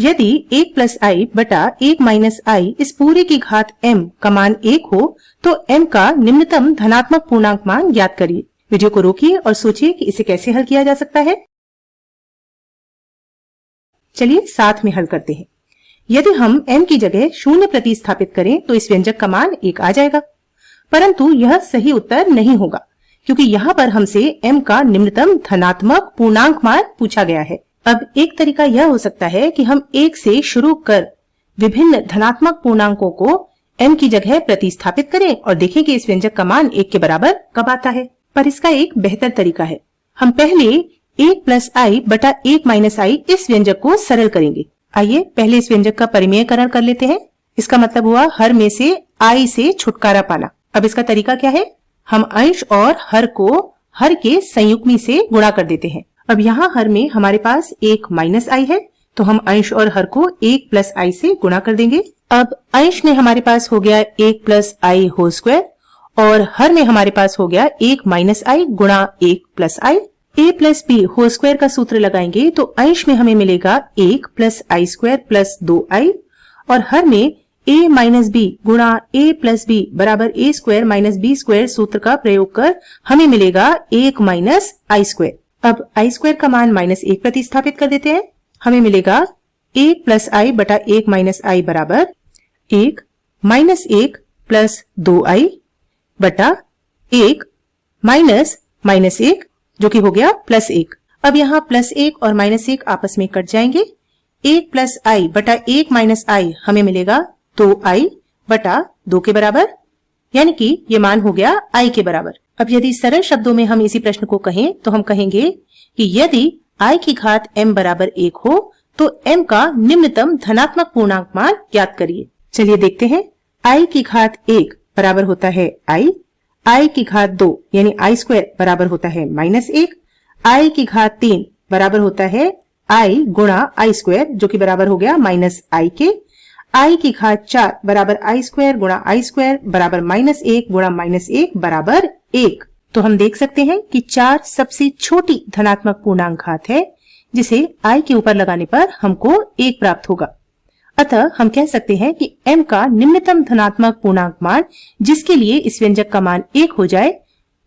यदि 1 प्लस आई बटा 1 माइनस आई इस पूरे की घात m का मान 1 हो तो m का निम्नतम धनात्मक पूर्णांक मान ज्ञात करिए। वीडियो को रोकिए और सोचिए कि इसे कैसे हल किया जा सकता है। चलिए साथ में हल करते हैं। यदि हम m की जगह 0 प्रतिस्थापित करें तो इस व्यंजक का मान 1 आ जाएगा, परंतु यह सही उत्तर नहीं होगा क्योंकि यहाँ पर हमसे m का निम्नतम धनात्मक पूर्णांक मान पूछा गया है। अब एक तरीका यह हो सकता है कि हम 1 से शुरू कर विभिन्न धनात्मक पूर्णांकों को m की जगह प्रतिस्थापित करें और देखें कि इस व्यंजक का मान 1 के बराबर कब आता है। पर इसका एक बेहतर तरीका है। हम पहले 1 प्लस आई बटा 1 माइनस आई इस व्यंजक को सरल करेंगे। आइए पहले इस व्यंजक का परिमेयकरण कर लेते हैं। इसका मतलब हुआ हर में से आई से छुटकारा पाना। अब इसका तरीका क्या है? हम अंश और हर को हर के संयुग्मी से गुणा कर देते हैं। अब यहाँ हर में हमारे पास 1 माइनस आई है तो हम अंश और हर को 1 प्लस आई से गुणा कर देंगे। अब अंश में हमारे पास हो गया 1 प्लस आई होल स्क्वायर और हर में हमारे पास हो गया 1 माइनस आई गुणा 1 plus i. a plus b whole square का सूत्र लगाएंगे तो अंश में हमें मिलेगा 1 प्लस आई स्क्वायर प्लस 2i और हर में a माइनस बी गुणा a प्लस बी बराबर a square minus B square सूत्र का प्रयोग कर हमें मिलेगा 1 माइनस आई स्क्वायर। अब आई स्क्वायर का मान -1 प्रतिस्थापित कर देते हैं। हमें मिलेगा 1 प्लस आई बटा 1 माइनस आई बराबर 1 माइनस 1 प्लस 2i बटा 1 माइनस माइनस 1 जो कि हो गया प्लस 1। अब यहाँ प्लस 1 और माइनस 1 आपस में कट जाएंगे। 1 प्लस आई बटा 1 माइनस आई हमें मिलेगा 2i बटा 2 के बराबर, यानी कि ये मान हो गया i के बराबर। अब यदि सरल शब्दों में हम इसी प्रश्न को कहें तो हम कहेंगे कि यदि i की घात m बराबर 1 हो तो m का निम्नतम धनात्मक पूर्णांक मान ज्ञात करिए। चलिए देखते हैं। i की घात 1 बराबर होता है i की घात 2 यानी आई स्क्वायर बराबर होता है -1, i की घात 3 बराबर होता है i गुणा आई स्क्वायर जो कि बराबर हो गया -i के, i की घात 4 बराबर आई स्क्वायर गुणा आई स्क्वायर बराबर -1 गुणा -1 बराबर 1। तो हम देख सकते हैं कि 4 सबसे छोटी धनात्मक पूर्णांक घात है जिसे i के ऊपर लगाने पर हमको 1 प्राप्त होगा। अतः हम कह सकते हैं कि m का निम्नतम धनात्मक पूर्णांक मान जिसके लिए इस व्यंजक का मान 1 हो जाए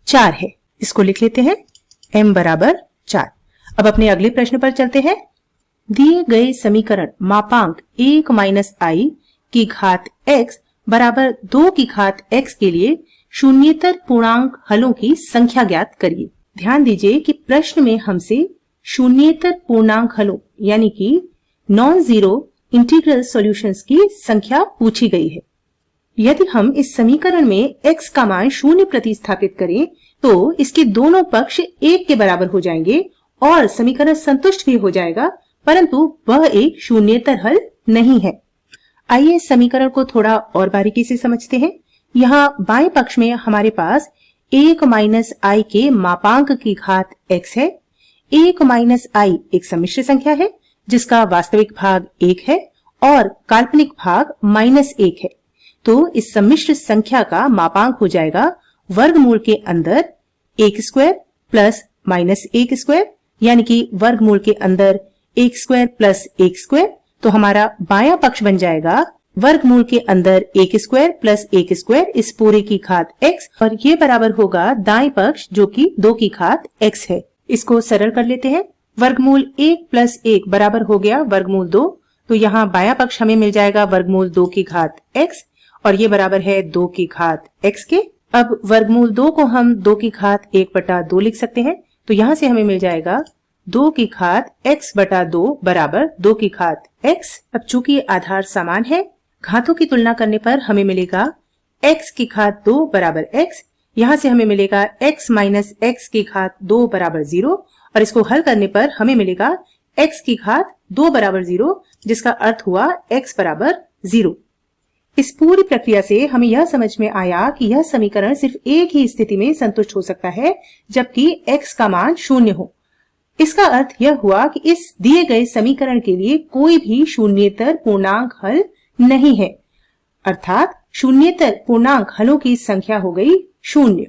4 है। इसको लिख लेते हैं m बराबर 4। अब अपने अगले प्रश्न पर चलते हैं। दिए गए समीकरण मापांक 1 माइनस आई की घात x बराबर 2 की घात x के लिए शून्येतर पूर्णांक हलों की संख्या ज्ञात करिए। ध्यान दीजिए कि प्रश्न में हमसे शून्येतर पूर्णांक हलों यानी कि नॉन जीरो इंटीग्रल सॉल्यूशंस की संख्या पूछी गई है। यदि हम इस समीकरण में x का मान 0 प्रतिस्थापित करें तो इसके दोनों पक्ष 1 के बराबर हो जाएंगे और समीकरण संतुष्ट भी हो जाएगा, परंतु वह एक शून्येतर हल नहीं है। आइए समीकरण को थोड़ा और बारीकी से समझते हैं। यहाँ बाएं पक्ष में हमारे पास 1 माइनस आई के मापांक की घात x है। 1 माइनस आई एक सम्मिश्र संख्या है जिसका वास्तविक भाग 1 है और काल्पनिक भाग -1 है। तो इस सम्मिश्र संख्या का मापांक हो जाएगा वर्गमूल के अंदर 1 स्क्वायर प्लस -1 स्क्वायर, यानी कि वर्गमूल के अंदर 1 स्क्वायर प्लस 1 स्क्वायर। तो हमारा बायां पक्ष बन जाएगा वर्गमूल के अंदर 1 स्क्वायर प्लस 1 स्क्वायर इस पूरे की घात x और ये बराबर होगा दाएं पक्ष जो कि 2 की घात x है। इसको सरल कर लेते हैं। वर्गमूल 1 प्लस 1 बराबर हो गया वर्गमूल 2। तो यहाँ बायां पक्ष हमें मिल जाएगा वर्गमूल 2 की घात x और ये बराबर है 2 की घात x के। अब वर्गमूल 2 को हम 2 की घात 1 बटा 2 लिख सकते हैं। तो यहाँ से हमें मिल जाएगा 2 की घात x बटा 2 बराबर 2 की घात x। अब चूंकि आधार समान है, घातों की तुलना करने पर हमें मिलेगा x की घात 2 बराबर x। यहाँ से हमें मिलेगा x माइनस x की घात 2 बराबर 0 और इसको हल करने पर हमें मिलेगा x की घात 2 बराबर 0 जिसका अर्थ हुआ x बराबर 0। इस पूरी प्रक्रिया से हमें यह समझ में आया कि यह समीकरण सिर्फ एक ही स्थिति में संतुष्ट हो सकता है जबकि x का मान 0 हो। इसका अर्थ यह हुआ कि इस दिए गए समीकरण के लिए कोई भी शून्येतर पूर्णांक हल नहीं है, अर्थात शून्येतर पूर्णांक हलों की संख्या हो गई 0।